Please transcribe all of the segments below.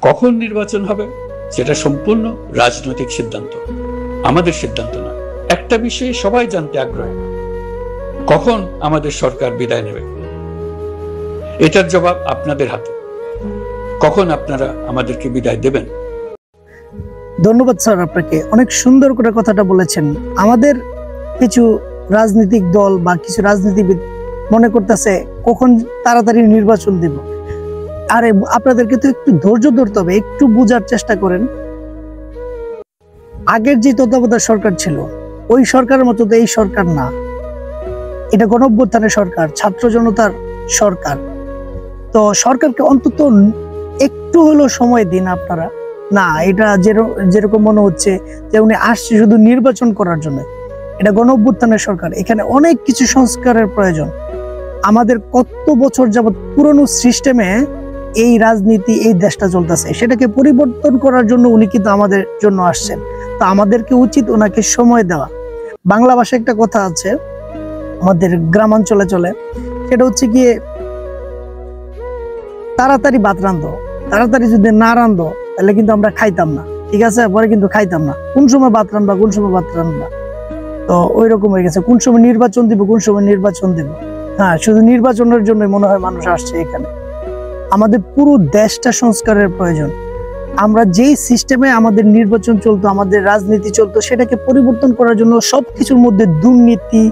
কখন নির্বাচন হবে সেটা সম্পূর্ণ রাজনৈতিক সিদ্ধান্ত, আমাদের সিদ্ধান্ত না। একটা বিষয়ে সবাই জানতে আগ্রহী, কখন আমাদের সরকার বিদায় নেবে। এটার জবাব আপনাদের হাতে। কখন আপনারা আমাদেরকে বিদায় দেবেন? ধন্যবাদ স্যার, আপনাকে অনেক সুন্দর করে কথাটা বলেছেন। আমাদের কিছু রাজনৈতিক দল বা কিছু রাজনীতিবিদ মনে করতেছে কখন তাড়াতাড়ি নির্বাচন দিব। আরে আপনাদেরকে তো একটু ধৈর্য ধরতে হবে, একটু বোঝার চেষ্টা করেন। আগের যে তত্ত্বাবধায়ক সরকার ছিল ওই সরকারের মতো তো এই সরকার না। এটা গণঅভ্যুত্থানের সরকার, ছাত্র জনতার সরকার। তো সরকারকে অন্তত একটু হলেও সময় দিন আপনারা। না, এটা যেরকম মনে হচ্ছে যে উনি আসছে শুধু নির্বাচন করার জন্য। এটা গণঅভ্যুত্থানের সরকার, এখানে অনেক কিছু সংস্কারের প্রয়োজন। আমাদের কত বছর যাবৎ পুরনো সিস্টেমে এই রাজনীতি, এই দেশটা চলতেছে, সেটাকে পরিবর্তন করার জন্য উনি কিন্তু আমাদের জন্য আসছেন। তো আমাদেরকে উচিত ওনাকে সময় দেওয়া। বাংলা ভাষায় একটা কথা আছে আমাদের গ্রামাঞ্চলে চলে, সেটা হচ্ছে গিয়ে তাড়াতাড়ি ভাত রান্ধো, তাড়াতাড়ি যদি না রান্ধো তাহলে কিন্তু আমরা খাইতাম না। ঠিক আছে, পরে কিন্তু খাইতাম না। কোন সময় ভাত রান্ধবা, কোন সময় ভাত রান্ধবা, তো ওই রকম হয়ে গেছে। কোন সময় নির্বাচন দিব, কোন সময় নির্বাচন দিব। হ্যাঁ, শুধু নির্বাচনের জন্য মনে হয় মানুষ আসছে এখানে। আমাদের পুরো দেশটা সংস্কারের প্রয়োজন। আমরা যেই সিস্টেমে আমাদের নির্বাচন চলতো, আমাদের রাজনীতি চলতো, সেটাকে পরিবর্তন করার জন্য সবকিছুর মধ্যে দুর্নীতি,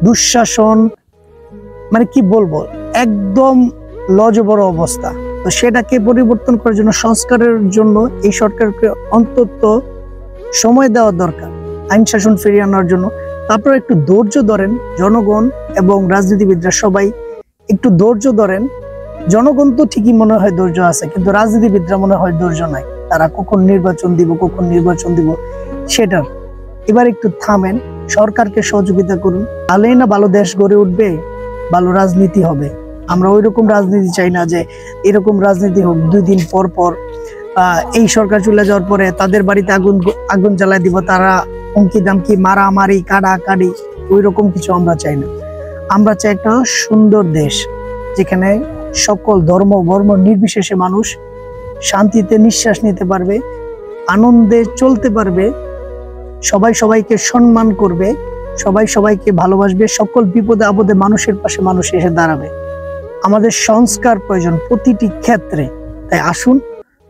দুঃশাসন, মানে কি বলবো, একদম লজবড় অবস্থা। তো সেটাকে পরিবর্তন করার জন্য, সংস্কারের জন্য এই সরকারকে অন্তত সময় দেওয়া দরকার, আইন শাসন ফিরিয়ে আনার জন্য। তারপর একটু ধৈর্য ধরেন, জনগণ এবং রাজনীতিবিদরা সবাই একটু ধৈর্য ধরেন। জনগণ তো ঠিকই মনে হয় ধৈর্য আছে, কিন্তু রাজনীতিবিদরা মনে হয় ধৈর্য নাই। তারা কখন নির্বাচন দিব, কখন নির্বাচন দিব সেটার। এবার একটু থামেন, সরকারকে সহযোগিতা করুন, তাহলেই না ভালো দেশ গড়ে উঠবে, ভালো রাজনীতি হবে। আমরা ওই রকম রাজনীতি চাই না যে এরকম রাজনীতি হোক 2 দিন পর পর এই সরকার চলে যাওয়ার পরে তাদের বাড়িতে আগুন জ্বালায় দিব, তারা হুমকি দামকি, মারামারি, কাড়াকাড়ি, ওই রকম কিছু আমরা চাই না। আমরা চাই একটা সুন্দর দেশ যেখানে সকল ধর্ম বর্ণ নির্বিশেষে মানুষ শান্তিতে নিঃশ্বাস নিতে পারবে, আনন্দে চলতে পারবে, সবাই সবাইকে সম্মান করবে, সবাই সবাইকে ভালোবাসবে, সকল বিপদে আপদে মানুষের পাশে মানুষ এসে দাঁড়াবে। আমাদের সংস্কার প্রয়োজন প্রতিটি ক্ষেত্রে। তাই আসুন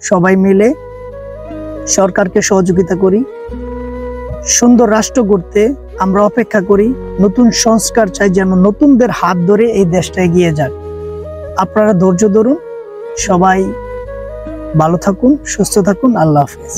সবাই মিলে সরকারকে সহযোগিতা করি, সুন্দর রাষ্ট্র গড়তে আমরা অপেক্ষা করি। নতুন সংস্কার চাই, যেন নতুনদের হাত ধরে এই দেশটা এগিয়ে যাক। আপনারা ধৈর্য ধরুন, সবাই ভালো থাকুন, সুস্থ থাকুন। আল্লাহ হাফেজ।